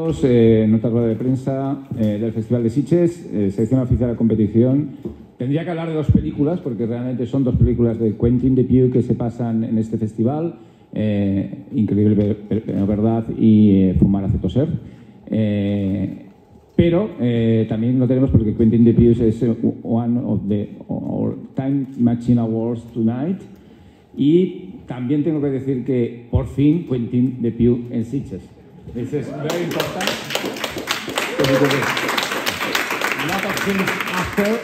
todos. Nota rueda de prensa del Festival de Sitges, selección oficial de la competición. Tendría que hablar de dos películas, porque realmente son dos películas de Quentin Dupieux que se pasan en este festival. Increíble Verdad y Fumar hace toser. Pero también lo tenemos porque Quentin Dupieux es one of the Time Machine Awards tonight. Y también tengo que decir que por fin Quentin Dupieux en Sitges. This is very important. A lot of things after,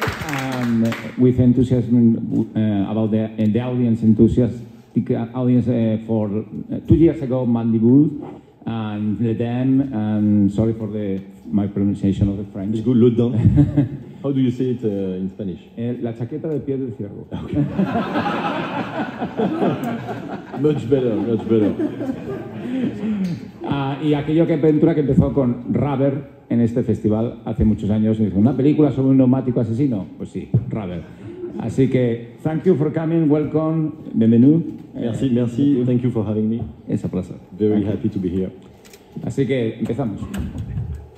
with enthusiasm about the audience, enthusiastic audience for 2 years ago, Mandy Booth and Le Dame, and sorry for my pronunciation of the French. It's good, Le Dame. How do you say it in Spanish? La chaqueta de piel del ciervo. Okay. Much better, much better. Y aquello que aventura que empezó con Rubber en este festival hace muchos años. ¿Una película sobre un neumático asesino? Pues sí, Rubber. Así que, thank you for coming, welcome, bienvenue. Merci, merci, thank you for having me. Es un placer. Very happy to be here. Así que empezamos.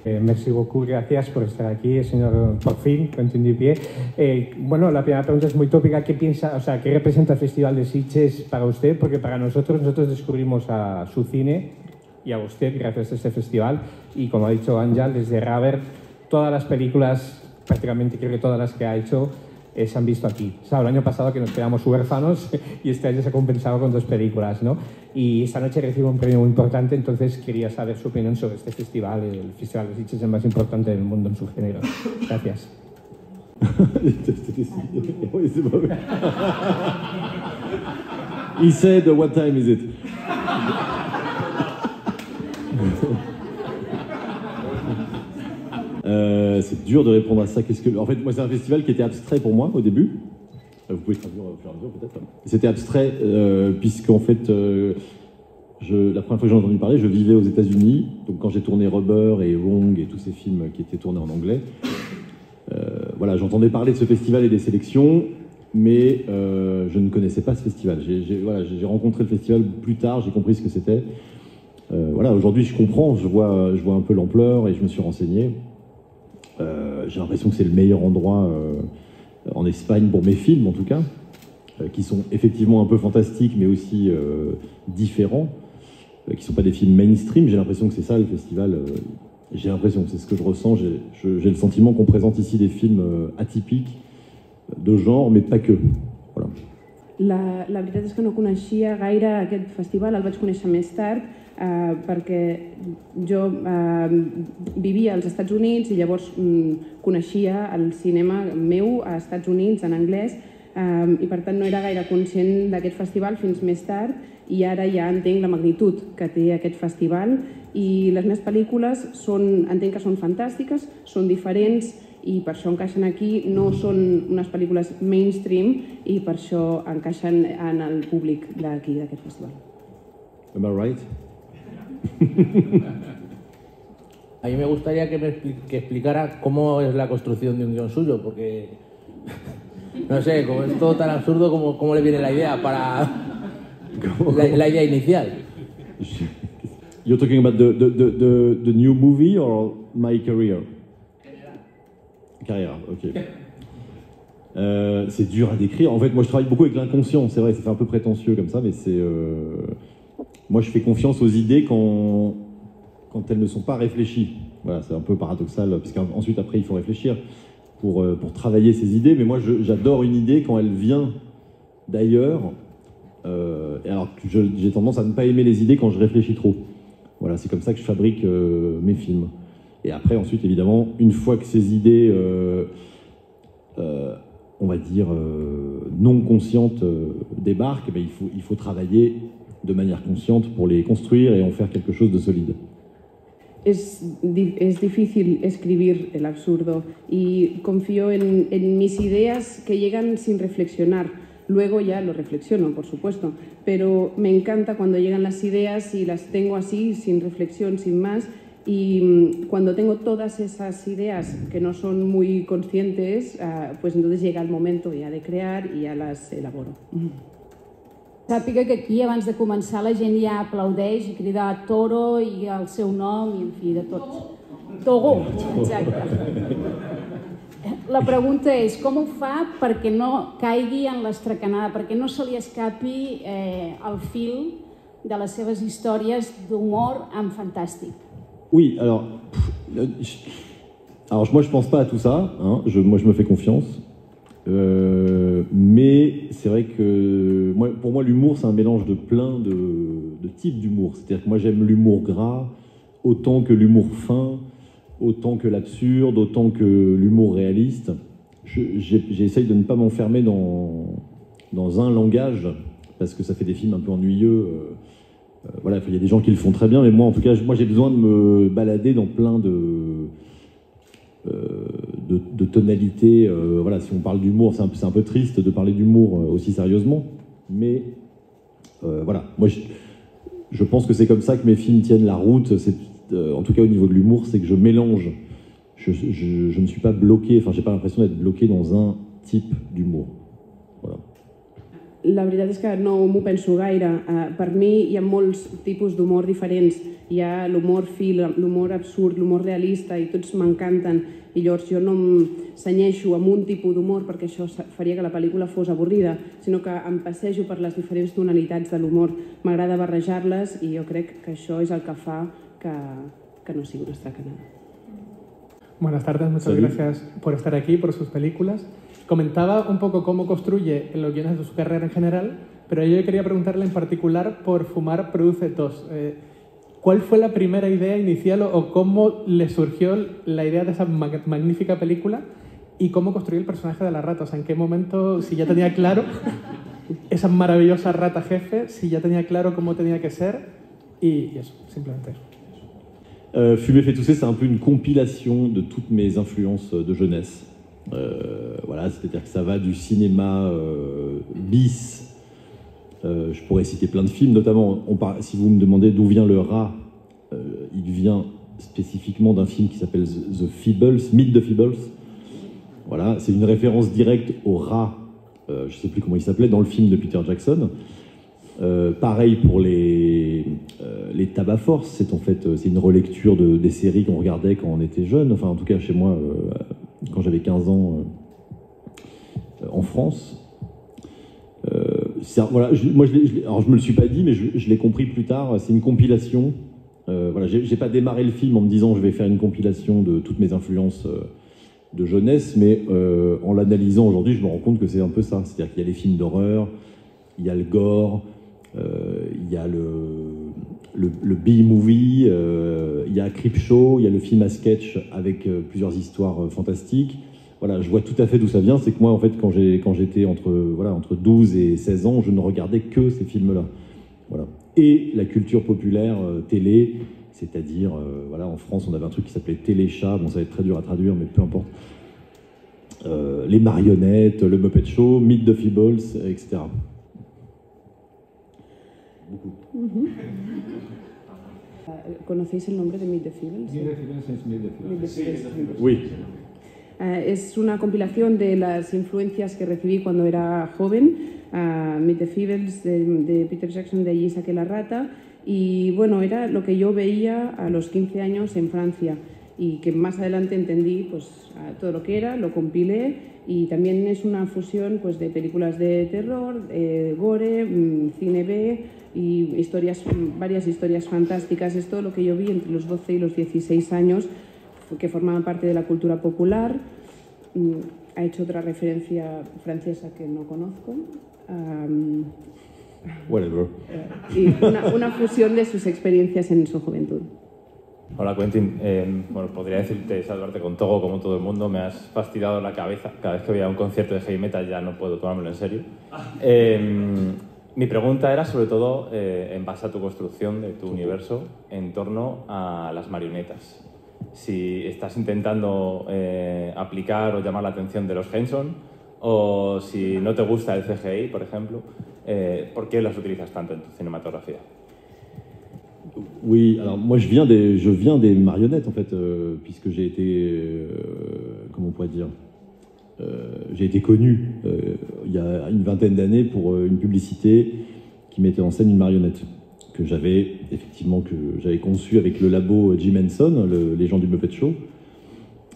Merci beaucoup, gracias por estar aquí, señor por fin, Quentin Dupieux. Bueno, la primera pregunta es muy tópica. ¿Qué piensa, qué representa el Festival de Sitges para usted? Porque para nosotros descubrimos a su cine y a usted gracias a este festival. Y como ha dicho Ángel, desde Rubber, todas las películas, prácticamente creo que todas las que ha hecho, se han visto aquí. O sea, el año pasado que nos quedamos huérfanos y este año se ha compensado con 2 películas, ¿no? Y esta noche recibo un premio muy importante, entonces quería saber su opinión sobre este festival. El Festival de Sitges es el más importante del mundo en su género. Gracias. He said, what time is it? C'est dur de répondre à ça. En fait, moi, c'est un festival qui était abstrait pour moi au début. Vous pouvez traduire au fur et à mesure, peut-être. C'était abstrait puisqu'en fait, la première fois que j'en ai entendu parler, je vivais aux États-Unis. Donc, quand j'ai tourné Rubber et Wrong et tous ces films qui étaient tournés en anglais, voilà, j'entendais parler de ce festival et des sélections, mais je ne connaissais pas ce festival. J'ai rencontré le festival plus tard, j'ai compris ce que c'était. Voilà, aujourd'hui, je comprends, je vois un peu l'ampleur et je me suis renseigné. J'ai l'impression que c'est le meilleur endroit en Espagne pour mes films, en tout cas, qui sont effectivement un peu fantastiques, mais aussi différents, qui ne sont pas des films mainstream. J'ai l'impression que c'est ça, le festival. J'ai l'impression, c'est ce que je ressens. J'ai le sentiment qu'on présente ici des films atypiques, de genre, mais pas que. Voilà. La veritat és que no coneixia gaire aquest festival, el vaig conèixer més tard, perquè jo vivia als Estats Units i llavors coneixia el cinema meu a Estats Units en anglès i per tant no era gaire conscient d'aquest festival fins més tard i ara ja entenc la magnitud que té aquest festival i les meves pel·lícules entenc que són fantàstiques, són diferents i per això encaixen aquí, no són unes pel·lícules mainstream i per això encaixen en el públic d'aquí, d'aquest festival. Am I right? A mí me gustaría que explicara cómo es la construcción de un guión suyo, porque no sé, como es todo tan absurdo, ¿cómo le viene la idea para la idea inicial? You're talking about the new movie or my career? Carrière, ok. C'est dur à décrire. En fait, moi, je travaille beaucoup avec l'inconscient. C'est vrai, ça fait un peu prétentieux comme ça, mais c'est... Moi, je fais confiance aux idées quand elles ne sont pas réfléchies. Voilà, c'est un peu paradoxal, parce qu'ensuite, après, il faut réfléchir pour travailler ces idées. Mais moi, j'adore une idée quand elle vient d'ailleurs. Et alors, j'ai tendance à ne pas aimer les idées quand je réfléchis trop. Voilà, c'est comme ça que je fabrique mes films. Et après, ensuite, évidemment, une fois que ces idées, on va dire, non conscientes débarquent, eh bien, il faut travailler de manière consciente pour les construire et en faire quelque chose de solide. Es difícil escribir el absurdo y confío en mis ideas que llegan sin reflexionar. Luego ya lo reflexiono, por supuesto, pero me encanta cuando llegan las ideas y las tengo así, sin reflexión, sin más. Y cuando tengo todas esas ideas que no son muy conscientes, pues entonces llega el momento ya de crear y ya las elaboro. Sàpiga que aquí, abans de començar, la gent ja aplaudeix i crida Toro i el seu nom i, en fi, de tot. Togo, exacte. La pregunta és, com ho fa perquè no caigui en l'estracanada, perquè no se li escapi el fil de les seves històries d'humor en fantàstic? Oui, alors moi je pense pas à tout ça, hein. Moi je me fais confiance. Mais c'est vrai que pour moi l'humour c'est un mélange de plein de types d'humour. C'est-à-dire que moi j'aime l'humour gras autant que l'humour fin, autant que l'absurde, autant que l'humour réaliste. J'essaye de ne pas m'enfermer dans un langage parce que ça fait des films un peu ennuyeux. Voilà, il y a des gens qui le font très bien, mais moi en tout cas j'ai besoin de me balader dans plein de tonalités. Voilà, si on parle d'humour, c'est un peu triste de parler d'humour aussi sérieusement, mais voilà, moi je pense que c'est comme ça que mes films tiennent la route. En tout cas au niveau de l'humour, c'est que je mélange. Je ne suis pas bloqué, enfin j'ai pas l'impression d'être bloqué dans un type d'humour. Voilà. La veritat és que no m'ho penso gaire. Per mi hi ha molts tipus d'humor diferents. Hi ha l'humor l'humor absurd, l'humor realista, i tots m'encanten. I llavors jo no em cenyeixo amb un tipus d'humor perquè això faria que la pel·lícula fos avorrida, sinó que em passejo per les diferents tonalitats de l'humor. M'agrada barrejar-les i jo crec que això és el que fa que no sigui una estracanada. Buenas tardes, muchas gracias por estar aquí, por sus películas. Comentaba un poco cómo construye los guiones de su carrera en general, pero yo quería preguntarle en particular por Fumar produce tos. ¿Cuál fue la primera idea inicial o cómo le surgió la idea de esa magnífica película y cómo construyó el personaje de la rata? O sea, ¿en qué momento, si ya tenía claro esa maravillosa rata jefe, si ya tenía claro cómo tenía que ser? Y eso, simplemente eso. Fumer fait tousser, c'est un peu une compilation de toutes mes influences de jeunesse. Voilà, c'est-à-dire que ça va du cinéma bis. Je pourrais citer plein de films, notamment, si vous me demandez d'où vient le rat, il vient spécifiquement d'un film qui s'appelle The Feebles, Meet the Feebles. Voilà, c'est une référence directe au rat, je ne sais plus comment il s'appelait, dans le film de Peter Jackson. Pareil pour les Tabac Force, c'est une relecture des séries qu'on regardait quand on était jeune, enfin en tout cas chez moi, quand j'avais 15 ans en France. Voilà, alors je me le suis pas dit, mais je l'ai compris plus tard, c'est une compilation. Voilà, j'ai pas démarré le film en me disant je vais faire une compilation de toutes mes influences de jeunesse, mais en l'analysant aujourd'hui, je me rends compte que c'est un peu ça. C'est-à-dire qu'il y a les films d'horreur, il y a le gore, il y a le B-movie, il y a Creepshow, il y a le film à sketch avec plusieurs histoires fantastiques. Voilà, je vois tout à fait d'où ça vient. C'est que moi, en fait, quand j'étais entre 12 et 16 ans, je ne regardais que ces films-là. Voilà. Et la culture populaire télé, c'est-à-dire, voilà, en France, on avait un truc qui s'appelait Téléchat. Bon, ça va être très dur à traduire, mais peu importe. Les marionnettes, le Muppet Show, Meet the Feebles, etc. Beaucoup. ¿Conocéis el nombre de Meet the Feebles? Meet the Feebles es Meet the Feebles. Oui. Es una compilación de las influencias que recibí cuando era joven. Meet the Feebles de Peter Jackson, de allí saqué La Rata. Y bueno, era lo que yo veía a los 15 años en Francia y que más adelante entendí pues, todo lo que era, lo compilé y también es una fusión pues, de películas de terror, gore, cine B y varias historias fantásticas. Es todo lo que yo vi entre los 12 y los 16 años que formaban parte de la cultura popular. Ha hecho otra referencia francesa que no conozco. Whatever. Y una fusión de sus experiencias en su juventud. Hola Quentin, bueno, podría decirte, saludarte con Togo como todo el mundo, me has fastidiado la cabeza, cada vez que voy a un concierto de heavy metal ya no puedo tomármelo en serio. Mi pregunta era sobre todo en base a tu construcción de tu universo en torno a las marionetas. Si estás intentando aplicar o llamar la atención de los Henson o si no te gusta el CGI, por ejemplo, ¿por qué los utilizas tanto en tu cinematografía? Oui, alors moi je viens des marionnettes en fait, puisque j'ai été, comment on pourrait dire, j'ai été connu il y a une vingtaine d'années pour une publicité qui mettait en scène une marionnette que j'avais conçue avec le labo Jim Henson, les gens du Muppet Show.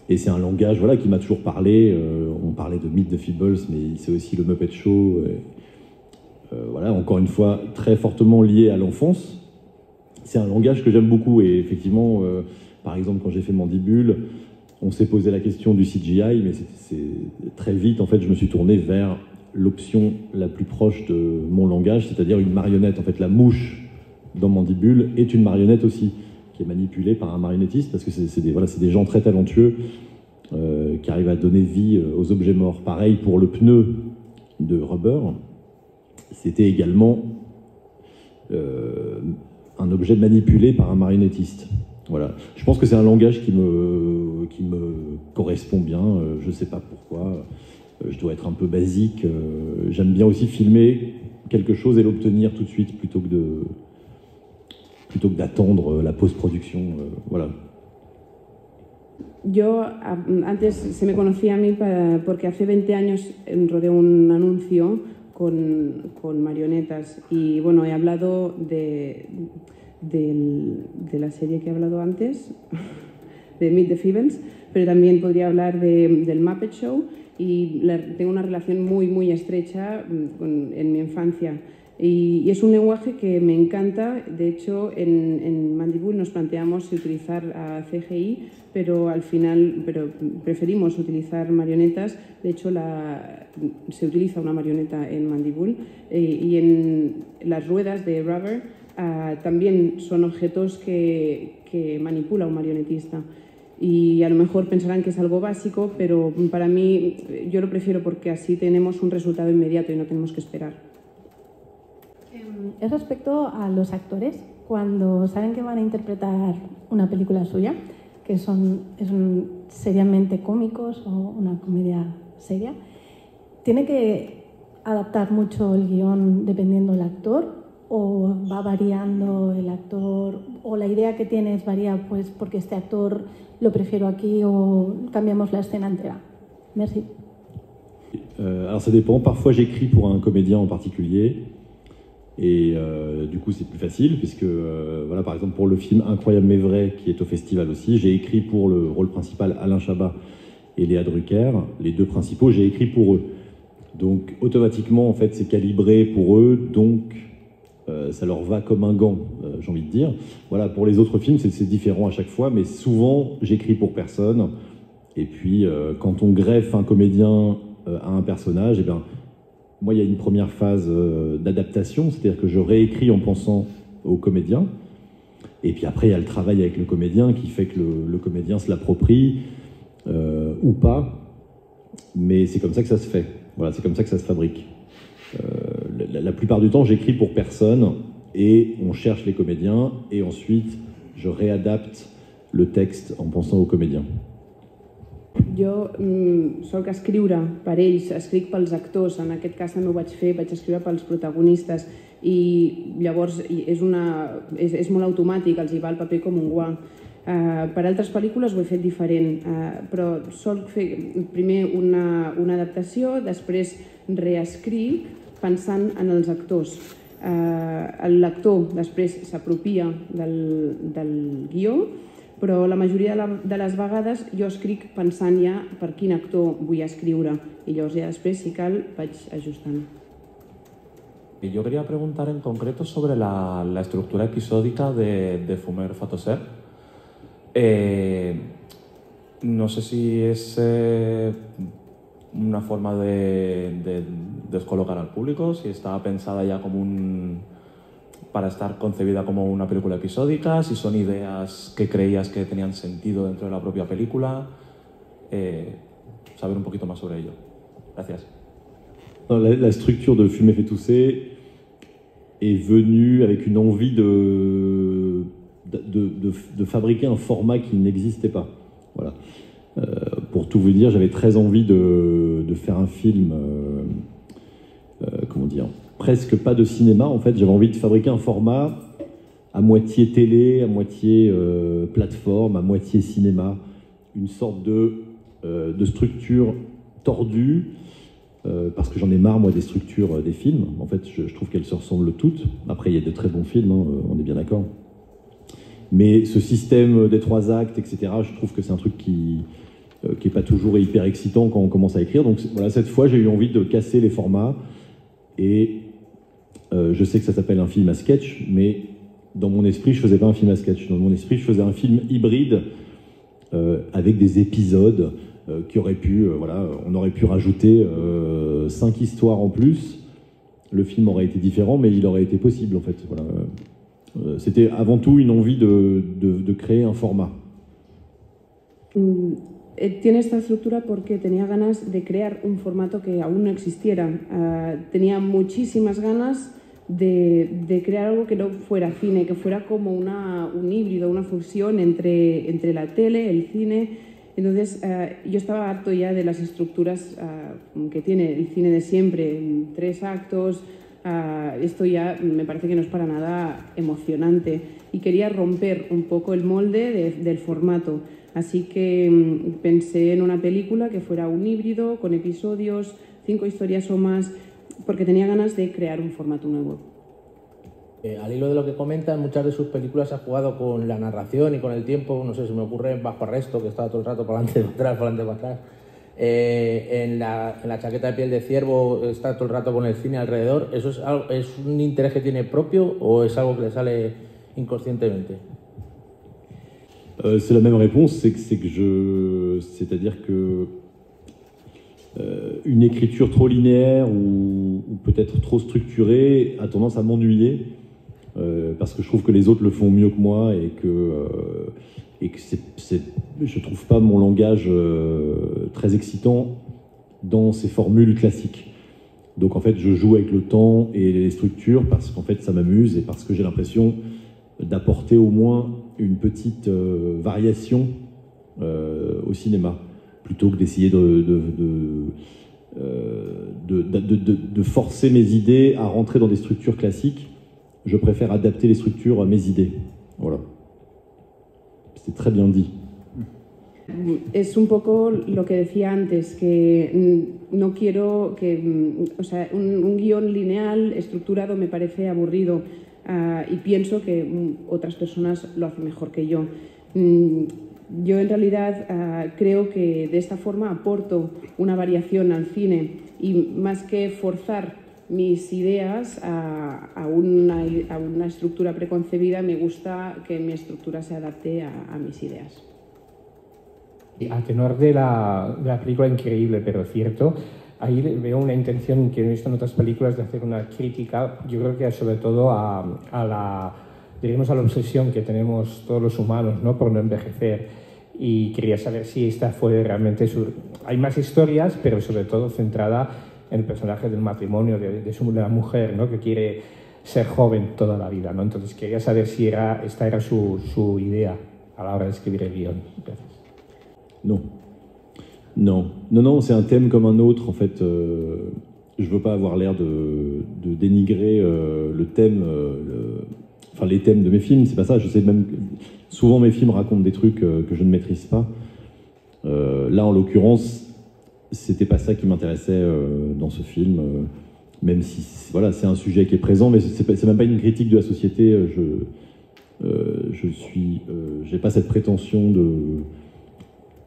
Et c'est un langage voilà, qui m'a toujours parlé. On parlait de Meet the Feebles, mais c'est aussi le Muppet Show. Voilà, encore une fois, très fortement lié à l'enfance. C'est un langage que j'aime beaucoup. Et effectivement, par exemple, quand j'ai fait Mandibule, on s'est posé la question du CGI, mais c'est très vite, en fait, je me suis tourné vers l'option la plus proche de mon langage, c'est-à-dire une marionnette. En fait, la mouche dans Mandibule est une marionnette aussi, qui est manipulée par un marionnettiste, parce que c'est des gens très talentueux qui arrivent à donner vie aux objets morts. Pareil pour le pneu de Rubber, c'était également un objet manipulé par un marionnettiste. Voilà. Je pense que c'est un langage qui me correspond bien, je ne sais pas pourquoi, je dois être un peu basique. J'aime bien aussi filmer quelque chose et l'obtenir tout de suite plutôt que d'attendre la post-production. Voilà. Yo antes se me conocía a mí porque hace 20 años rodé un anuncio con marionetas y bueno, he hablado de la serie que he hablado antes, de Meet the Feebles, pero también podría hablar del Muppet Show y tengo una relación muy estrecha en mi infancia. Y es un lenguaje que me encanta. De hecho, en Mandibule nos planteamos si utilizar CGI, pero al final preferimos utilizar marionetas. De hecho, se utiliza una marioneta en Mandibule y en las ruedas de Rubber también son objetos que manipula un marionetista. Y a lo mejor pensarán que es algo básico, pero para mí yo lo prefiero porque así tenemos un resultado inmediato y no tenemos que esperar. Es respecto a los actores, cuando saben que van a interpretar una película suya, que son seriamente cómicos o una comedia seria, ¿tiene que adaptar mucho el guión dependiendo del actor o va variando el actor o la idea que tienes varía pues porque este actor lo prefiero aquí o cambiamos la escena entera? Merci. Alors ça dépend, parfois j'écris pour un comédien en particulier. Et du coup, c'est plus facile, puisque, voilà, par exemple, pour le film Incroyable mais vrai, qui est au festival aussi, j'ai écrit pour le rôle principal Alain Chabat et Léa Drucker, les deux principaux, j'ai écrit pour eux. Donc, automatiquement, en fait, c'est calibré pour eux, donc ça leur va comme un gant, j'ai envie de dire. Voilà, pour les autres films, c'est différent à chaque fois, mais souvent, j'écris pour personne. Et puis, quand on greffe un comédien à un personnage, eh bien, moi, il y a une première phase d'adaptation, c'est-à-dire que je réécris en pensant au comédien. Et puis après, il y a le travail avec le comédien qui fait que le comédien se l'approprie ou pas. Mais c'est comme ça que ça se fait. Voilà, c'est comme ça que ça se fabrique. La plupart du temps, j'écris pour personne et on cherche les comédiens. Et ensuite, je réadapte le texte en pensant au comédien. Jo soc escriure per ells, escric pels actors, en aquest cas també ho vaig escriure pels protagonistes i llavors és molt automàtic, els hi va el paper com un guant. Per altres pel·lícules ho he fet diferent, però soc fer primer una adaptació, després reescric pensant en els actors. L'actor després s'apropia del guió, però la majoria de les vegades jo escric pensant ja per quin actor vull escriure i llavors ja després, si cal, vaig ajustant. Yo quería preguntar en concreto sobre la estructura episódica de Fumer Fatosser. No sé si es una forma de descolocar al público, si está pensada ya como para estar concebida como una película episódica, si son ideas que creías que tenían sentido dentro de la propia película. Saber un poquito más sobre ello. Gracias. La structure de Fumer fait tousser est venue avec une envie de fabriquer un format qui n'existait pas. Voilà. Pour tout vous dire, j'avais très envie de faire un film, comment dire, presque pas de cinéma en fait. J'avais envie de fabriquer un format à moitié télé, à moitié plateforme, à moitié cinéma, une sorte de structure tordue parce que j'en ai marre, moi, des structures des films. En fait, je trouve qu'elles se ressemblent toutes. Après, il y a de très bons films, hein, on est bien d'accord. Mais ce système des 3 actes, etc., je trouve que c'est un truc qui est pas toujours hyper excitant quand on commence à écrire. Donc voilà, cette fois, j'ai eu envie de casser les formats. Et je sais que ça s'appelle un film à sketch, mais dans mon esprit, je faisais pas un film à sketch. Dans mon esprit, je faisais un film hybride avec des épisodes qui auraient pu, voilà, on aurait pu rajouter 5 histoires en plus. Le film aurait été différent, mais il aurait été possible, en fait. Voilà. C'était avant tout une envie de créer un format. Tiene esta estructura porque tenía ganas de crear un formato que aún no existiera. Tenía muchísimas ganas de crear algo que no fuera cine, que fuera como un híbrido, una fusión entre la tele, el cine. Entonces yo estaba harto ya de las estructuras que tiene el cine de siempre, 3 actos. Esto ya me parece que no es para nada emocionante y quería romper un poco el molde del formato. Así que pensé en una película que fuera un híbrido, con episodios, 5 historias o más, porque tenía ganas de crear un formato nuevo. Al hilo de lo que comenta, en muchas de sus películas ha jugado con la narración y con el tiempo. No sé, se me ocurre en Bajo Arresto, que estaba todo el rato para adelante, para atrás, para adelante, para atrás. En la Chaqueta de piel de ciervo está todo el rato con el cine alrededor. ¿Eso es un interés que tiene propio o es algo que le sale inconscientemente? C'est la même réponse, c'est-à-dire que une écriture trop linéaire ou peut-être trop structurée a tendance à m'ennuyer parce que je trouve que les autres le font mieux que moi et que je trouve pas mon langage très excitant dans ces formules classiques. Donc en fait, je joue avec le temps et les structures parce qu'en fait, ça m'amuse et parce que j'ai l'impression d'apporter au moins une petite variation au cinéma, plutôt que d'essayer de forcer mes idées à rentrer dans des structures classiques. Je préfère adapter les structures à mes idées. Voilà. C'est très bien dit. Es un poco lo que decía antes, que no quiero que, o sea, un guión lineal, estructurado, me parece aburrido y pienso que otras personas lo hacen mejor que yo. Yo en realidad creo que de esta forma aporto una variación al cine y más que forzar mis ideas a una estructura preconcebida, me gusta que mi estructura se adapte a mis ideas. A tenor de la película increíble, pero cierto, ahí veo una intención que he visto en otras películas de hacer una crítica, yo creo que sobre todo a la obsesión que tenemos todos los humanos, ¿no?, por no envejecer. Y quería saber si esta fue realmente Hay más historias, pero sobre todo centrada en el personaje del matrimonio, de la mujer, ¿no?, que quiere ser joven toda la vida, ¿no? Entonces quería saber si esta era su idea a la hora de escribir el guión. Gracias. Non, c'est un thème comme un autre, en fait. Je veux pas avoir l'air de dénigrer le thème, enfin les thèmes de mes films, c'est pas ça. Je sais même que souvent mes films racontent des trucs que je ne maîtrise pas. Là, en l'occurrence, c'était pas ça qui m'intéressait dans ce film, même si voilà, c'est un sujet qui est présent, mais c'est même pas une critique de la société. J'ai pas cette prétention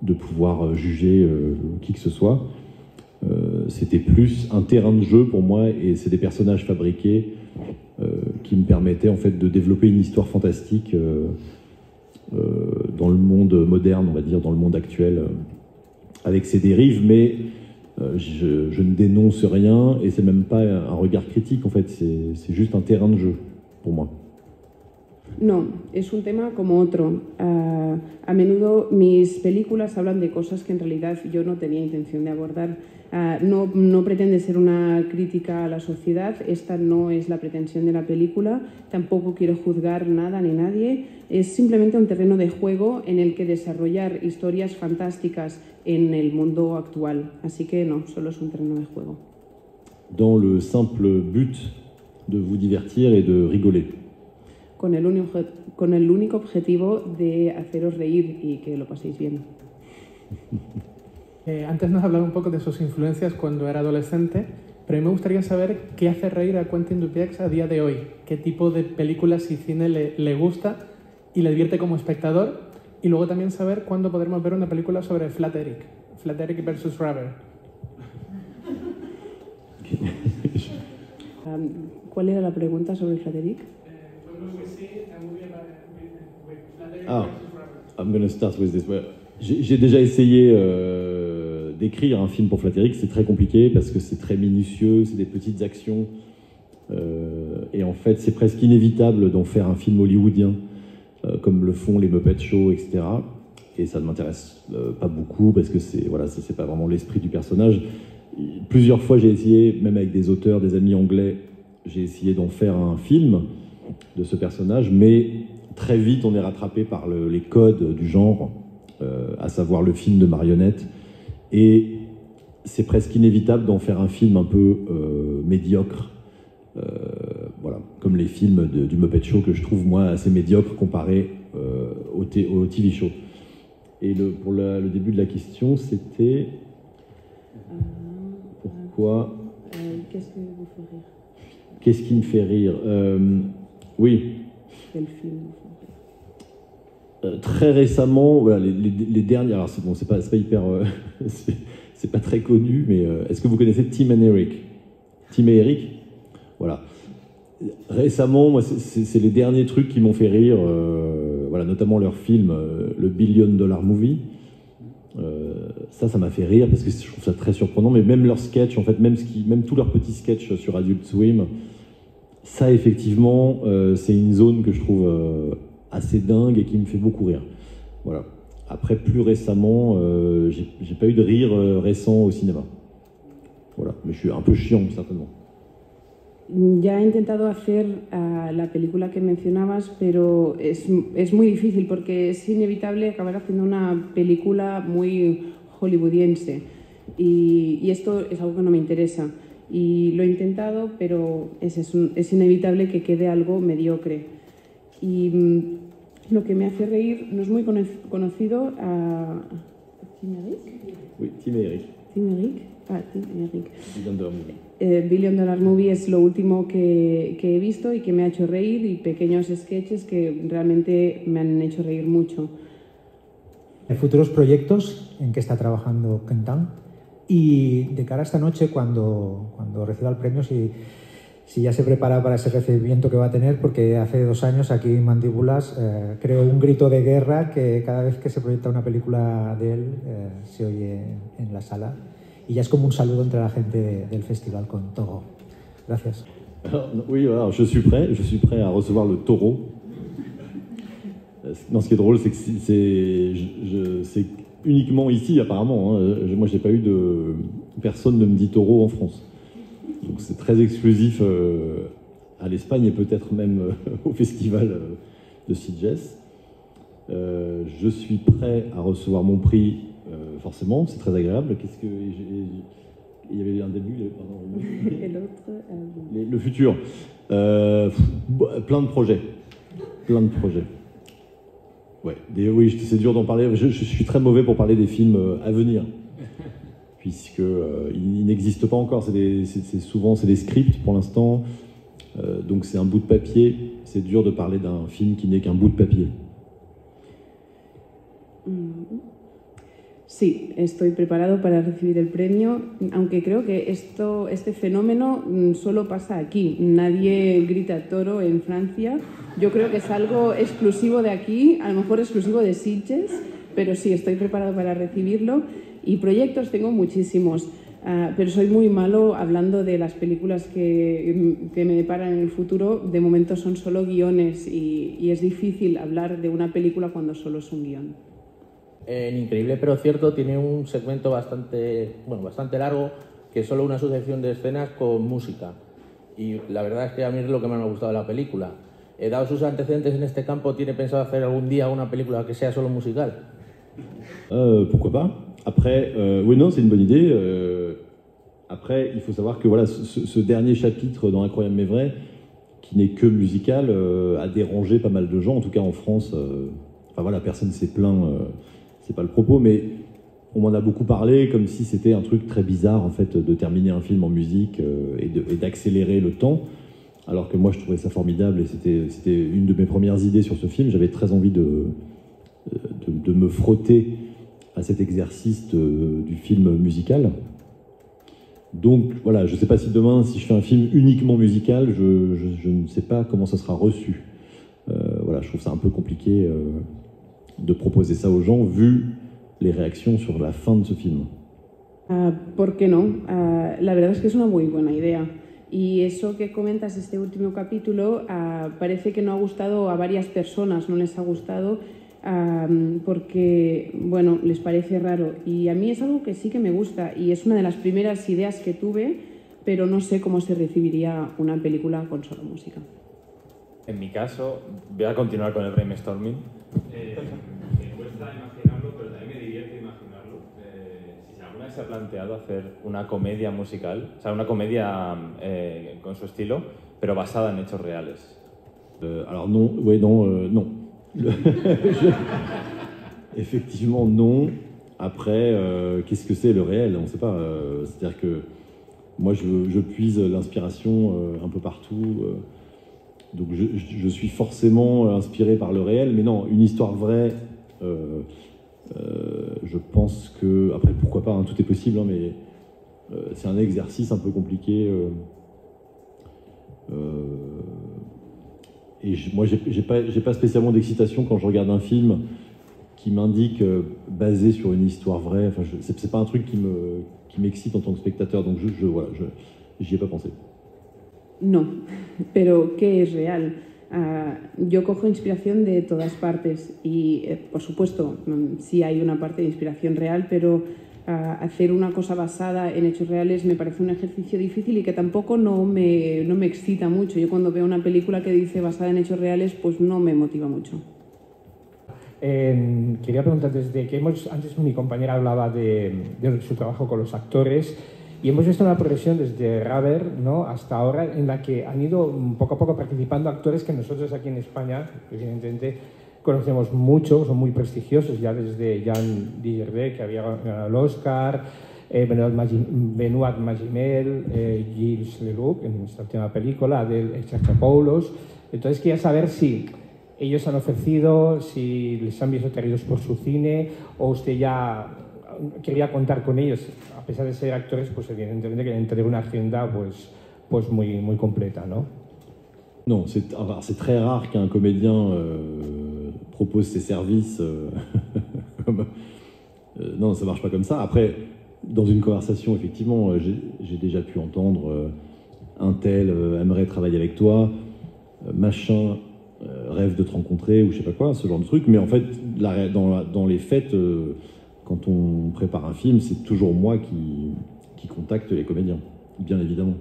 de pouvoir juger qui que ce soit. C'était plus un terrain de jeu pour moi et c'est des personnages fabriqués qui me permettaient en fait de développer une histoire fantastique dans le monde moderne, on va dire, dans le monde actuel, avec ses dérives, mais je ne dénonce rien et c'est même pas un regard critique, en fait, c'est juste un terrain de jeu pour moi. No, es un tema como otro. A menudo mis películas hablan de cosas que en realidad yo no tenía intención de abordar. No pretende ser una crítica a la sociedad, esta no es la pretensión de la película, tampoco quiero juzgar nada ni nadie, es simplemente un terreno de juego en el que desarrollar historias fantásticas en el mundo actual. Así que no, solo es un terreno de juego. Dans le simple but de vous divertir et de rigoler. Con el único objetivo de haceros reír y que lo paséis bien. Antes nos has hablado un poco de sus influencias cuando era adolescente, pero a mí me gustaría saber qué hace reír a Quentin Dupieux a día de hoy, qué tipo de películas y cine le gusta y le divierte como espectador, y luego también saber cuándo podremos ver una película sobre Flat Eric versus Rubber. ¿Cuál era la pregunta sobre Flat Eric? I'm going to start with this. J'ai déjà essayé d'écrire un film pour Flat Eric, c'est très compliqué parce que c'est très minutieux, c'est des petites actions, et en fait c'est presque inévitable d'en faire un film hollywoodien, comme le font les Muppet Show, etc. Et ça ne m'intéresse pas beaucoup parce que c'est pas vraiment l'esprit du personnage. Plusieurs fois j'ai essayé, même avec des auteurs, des amis anglais, j'ai essayé d'en faire un film de ce personnage, mais très vite on est rattrapé par les codes du genre, à savoir le film de marionnette, et c'est presque inévitable d'en faire un film un peu médiocre, voilà, comme les films du Muppet Show que je trouve moi assez médiocre comparé au TV show. Et pour le début de la question, c'était pourquoi qu'est-ce qui vous fait rire? Qu'est-ce qui me fait rire? Oui. Quel film? Très récemment, voilà, les derniers. Alors c'est pas hyper, c'est pas très connu, mais est-ce que vous connaissez Tim and Eric? Tim et Eric, voilà. Récemment, moi, c'est les derniers trucs qui m'ont fait rire. Voilà, notamment leur film, le Billion Dollar Movie. Ça m'a fait rire parce que je trouve ça très surprenant. Mais même leurs sketchs, en fait, même tous leurs petits sketchs sur Adult Swim, ça effectivement, c'est une zone que je trouve assez dingue et qui me fait beaucoup rire. Voilà. Après, plus récemment, j'ai pas eu de rire récent au cinéma. Voilà. Mais je suis un peu chiant, certainement. Ya he intentado hacer la película que mencionabas, pero es muy difícil porque es inevitable acabar haciendo una película muy hollywoodiense. Y esto es algo que no me interesa. Y lo he intentado, pero es inevitable que quede algo mediocre. Y lo que me hace reír no es muy conocido a... ¿Tim Eric? Oui, Tim et Eric. ¿Tim Eric? Ah, Tim Eric. Billion Dollar Movie. Billion Dollar Movie es lo último que he visto y que me ha hecho reír, y pequeños sketches que realmente me han hecho reír mucho. ¿Hay futuros proyectos en que está trabajando Quentin? Y de cara a esta noche, cuando reciba el premio, si ya se prepara para ese recibimiento que va a tener, porque hace 2 años aquí en Mandíbulas creó un grito de guerra que cada vez que se proyecta una película de él se oye en la sala. Y ya es como un saludo entre la gente del festival con Togo. Gracias. Oui, alors je suis prêt à recevoir le taureau. Non, ce qui est drôle, c'est que c'est uniquement ici, apparemment. Hein. Moi, j'ai pas eu personne ne me dit taureau en France. Donc c'est très exclusif à l'Espagne et peut-être même au festival de Sitges. Je suis prêt à recevoir mon prix, forcément, c'est très agréable. Il y avait un début, Et l'autre le futur. Plein de projets. Ouais, oui, c'est dur d'en parler. Je suis très mauvais pour parler des films à venir, puisque ils n'existent pas encore. Souvent c'est des scripts pour l'instant, donc c'est un bout de papier. C'est dur de parler d'un film qui n'est qu'un bout de papier. Sí, estoy preparado para recibir el premio, aunque creo que este fenómeno solo pasa aquí. Nadie grita toro en Francia. Yo creo que es algo exclusivo de aquí, a lo mejor exclusivo de Sitges, pero sí, estoy preparado para recibirlo. Y proyectos tengo muchísimos, pero soy muy malo hablando de las películas que me deparan en el futuro. De momento son solo guiones y es difícil hablar de una película cuando solo es un guión. En Increíble pero cierto tiene un segmento bastante largo, que es solo una sucesión de escenas con música. Y la verdad es que a mí es lo que más me ha gustado de la película. Dado sus antecedentes en este campo, ¿tiene pensado hacer algún día una película que sea solo musical? Pourquoi pas. Après, oui, non, c'est une bonne idée. Après, il faut savoir que voilà, ce dernier chapitre dans Incroyable mais vrai, qui n'est que musical, a dérangé pas mal de gens, en tout cas en France. Enfin voilà, personne s'est plaint. C'est pas le propos, mais on m'en a beaucoup parlé comme si c'était un truc très bizarre en fait de terminer un film en musique et d'accélérer le temps, alors que moi je trouvais ça formidable et c'était une de mes premières idées sur ce film. J'avais très envie de me frotter à cet exercice du film musical. Donc voilà, je ne sais pas si demain, si je fais un film uniquement musical, je ne sais pas comment ça sera reçu. Voilà, je trouve ça un peu compliqué de proposer ça aux gens, vu les réactions sur la fin de ce film. ¿Por qué no? La verdad es que es una muy buena idea. Y eso que comentas, este último capítulo, parece que no ha gustado a varias personas, no les ha gustado porque, bueno, les parece raro. Y a mí es algo que sí que me gusta y es una de las primeras ideas que tuve, pero no sé cómo se recibiría una película con solo música. En mi caso, voy a continuar con el brainstorming. Me cuesta imaginarlo, pero también me divierte imaginarlo. Si alguna vez se ha planteado hacer una comedia musical, o sea, una comedia con su estilo, pero basada en hechos reales. Alors non, ouais, non. Effectivement, non. Après, qu'est-ce que c'est le réel? On ne sait pas. C'est-à-dire que moi, je puise l'inspiration un peu partout. Donc je suis forcément inspiré par le réel, mais non, une histoire vraie, je pense que... Après, pourquoi pas, hein, tout est possible, hein, mais c'est un exercice un peu compliqué. Et moi, j'ai pas spécialement d'excitation quand je regarde un film qui m'indique basé sur une histoire vraie. Enfin, c'est pas un truc qui m'excite en tant que spectateur, donc voilà, j'y ai pas pensé. No, pero ¿qué es real? Yo cojo inspiración de todas partes y, por supuesto, sí hay una parte de inspiración real, pero hacer una cosa basada en hechos reales me parece un ejercicio difícil y que tampoco no me excita mucho. Yo cuando veo una película que dice basada en hechos reales, pues no me motiva mucho. Quería preguntar, desde que antes mi compañera hablaba de su trabajo con los actores, y hemos visto una progresión desde Raver, ¿no?, hasta ahora, en la que han ido poco a poco participando actores que nosotros aquí en España, evidentemente, conocemos mucho, son muy prestigiosos, ya desde Jean Dujardin, que había ganado el Oscar, Benoît Magimel, Gilles Leloup, en esta última película, Adèle Exarchopoulos. Entonces quería saber si ellos han ofrecido, si les han visto queridos por su cine, o usted ya quería contar con ellos. A pesar de ser actores, pues evidentemente quieren tener una agenda pues muy completa, ¿no? Non, c'est très rare qu'un comédien propose ses services. Non, ça marche pas comme ça. Après, dans une conversation, effectivement, j'ai déjà pu entendre un tel aimerait travailler avec toi, machin rêve de te rencontrer, ou je sais pas quoi, ce genre de truc. Mais en fait, dans les faits, quand on prépare un film, c'est toujours moi qui contacte les comédiens, bien évidemment.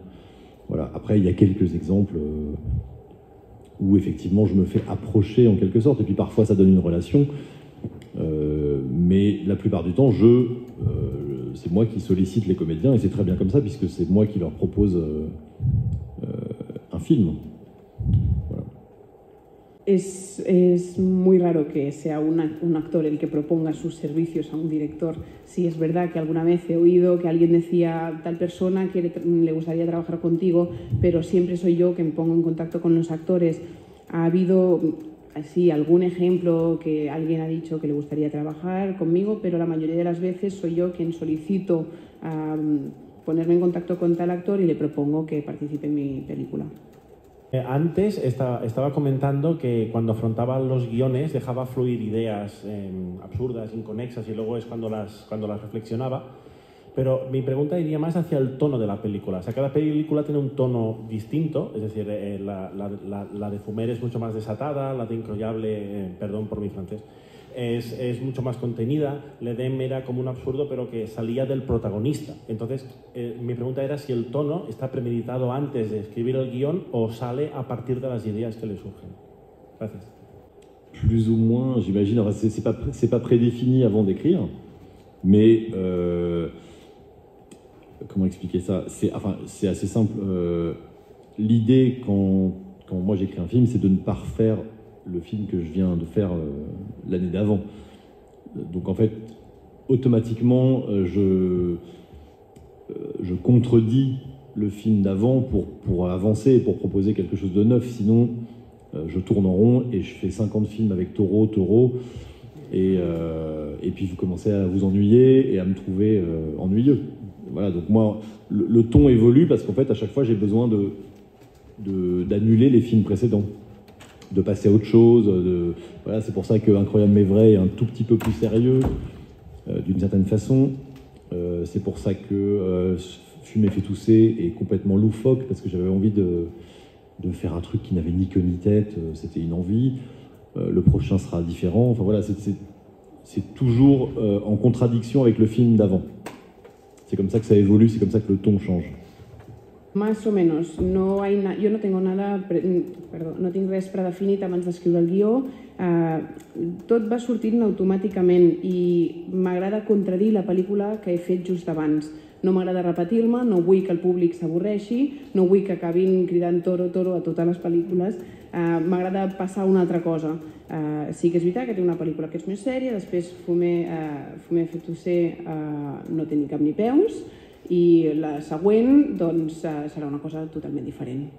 Voilà. Après, il y a quelques exemples où effectivement je me fais approcher en quelque sorte, et puis parfois ça donne une relation, mais la plupart du temps, c'est moi qui sollicite les comédiens, et c'est très bien comme ça, puisque c'est moi qui leur propose un film. Voilà. Es muy raro que sea un actor el que proponga sus servicios a un director. Sí, es verdad que alguna vez he oído que alguien decía, tal persona que le gustaría trabajar contigo, pero siempre soy yo que me pongo en contacto con los actores. Ha habido, sí, algún ejemplo que alguien ha dicho que le gustaría trabajar conmigo, pero la mayoría de las veces soy yo quien solicito ponerme en contacto con tal actor y le propongo que participe en mi película. Antes estaba comentando que cuando afrontaba los guiones dejaba fluir ideas absurdas, inconexas, y luego es cuando las reflexionaba. Pero mi pregunta iría más hacia el tono de la película. O sea, cada película tiene un tono distinto, es decir, la de Fumer es mucho más desatada, la de Incroyable, perdón por mi francés, es mucho más contenida. L'Edem era como un absurdo, pero que salía del protagonista. Entonces, mi pregunta era si el tono está premeditado antes de escribir el guión o sale a partir de las ideas que le surgen. Gracias. Plus ou moins, j'imagine. Enfin, c'est pas prédéfini avant d'écrire, mais comment expliquer ça? C'est assez simple. L'idée, quand moi j'écris un film, c'est de ne pas refaire le film que je viens de faire l'année d'avant. Donc en fait, automatiquement, je contredis le film d'avant pour avancer, pour proposer quelque chose de neuf. Sinon, je tourne en rond et je fais 50 films avec Toro, et puis vous commencez à vous ennuyer et à me trouver ennuyeux. Voilà, donc moi, le ton évolue parce qu'en fait, à chaque fois, j'ai besoin d'annuler les films précédents, de passer à autre chose. Voilà, c'est pour ça que Incroyable mais vrai est un tout petit peu plus sérieux, d'une certaine façon. C'est pour ça que Fumer fait tousser est complètement loufoque, parce que j'avais envie de faire un truc qui n'avait ni queue ni tête, c'était une envie. Le prochain sera différent. Enfin voilà, c'est toujours en contradiction avec le film d'avant. C'est comme ça que ça évolue, c'est comme ça que le ton change. Más o menos. Jo no tengo nada, no tinc res predefinit abans d'escriure el guió. Tot va sortint automàticament i m'agrada contradir la pel·lícula que he fet just abans. No m'agrada repetir-me, no vull que el públic s'avorreixi, no vull que acabin cridant Toro, Toro a totes les pel·lícules. M'agrada passar a una altra cosa. Sí que és veritat que té una pel·lícula que és més sèria, després Fumer fet tousser no té ni cap ni peus, y la següent doncs, serà una cosa totalmente diferente.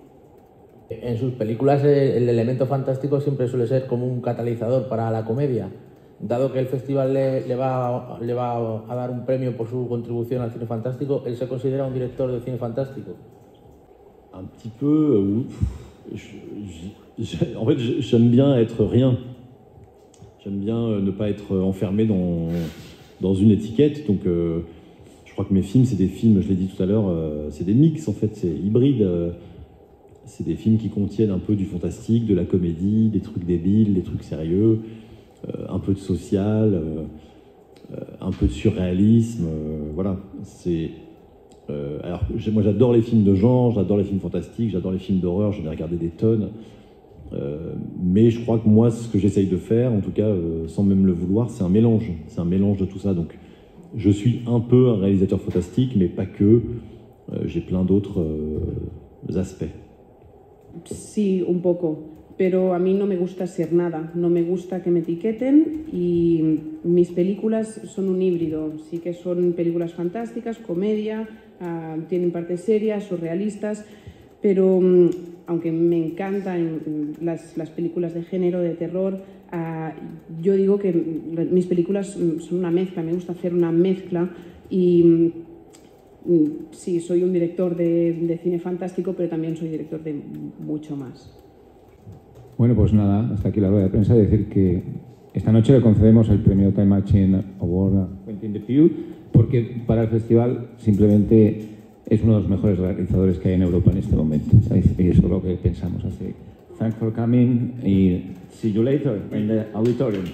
En sus películas el elemento fantástico siempre suele ser como un catalizador para la comedia. Dado que el festival le va a dar un premio por su contribución al cine fantástico, ¿él se considera un director de cine fantástico? Un petit peu. En fait, j'aime bien être rien. J'aime bien ne pas être enfermé dans une étiquette. Donc, je crois que mes films, c'est des films, je l'ai dit tout à l'heure, c'est des mix en fait, c'est hybride. C'est des films qui contiennent un peu du fantastique, de la comédie, des trucs débiles, des trucs sérieux, un peu de social, un peu de surréalisme. Voilà. Alors, moi j'adore les films de genre, j'adore les films fantastiques, j'adore les films d'horreur, j'en ai regardé des tonnes. Mais je crois que moi, ce que j'essaye de faire, en tout cas sans même le vouloir, c'est un mélange de tout ça. Donc, je suis un peu un réalisateur fantastique, mais pas que. J'ai plein d'autres aspects. Sí, un poco. Pero a mí no me gusta ser nada. No me gusta que me etiqueten y mis películas son un híbrido. Sí que son películas fantásticas, comedia, tienen partes serias, surrealistas, pero aunque me encantan las películas de género, de terror, yo digo que mis películas son una mezcla, me gusta hacer una mezcla y sí, soy un director de cine fantástico, pero también soy director de mucho más. Bueno, pues nada, hasta aquí la rueda de prensa. Decir que esta noche le concedemos el premio Time Machine Award a Quentin Dupieux, porque para el festival simplemente es uno de los mejores realizadores que hay en Europa en este momento. Y eso es lo que pensamos. Así, thanks for coming y see you later in the auditorium.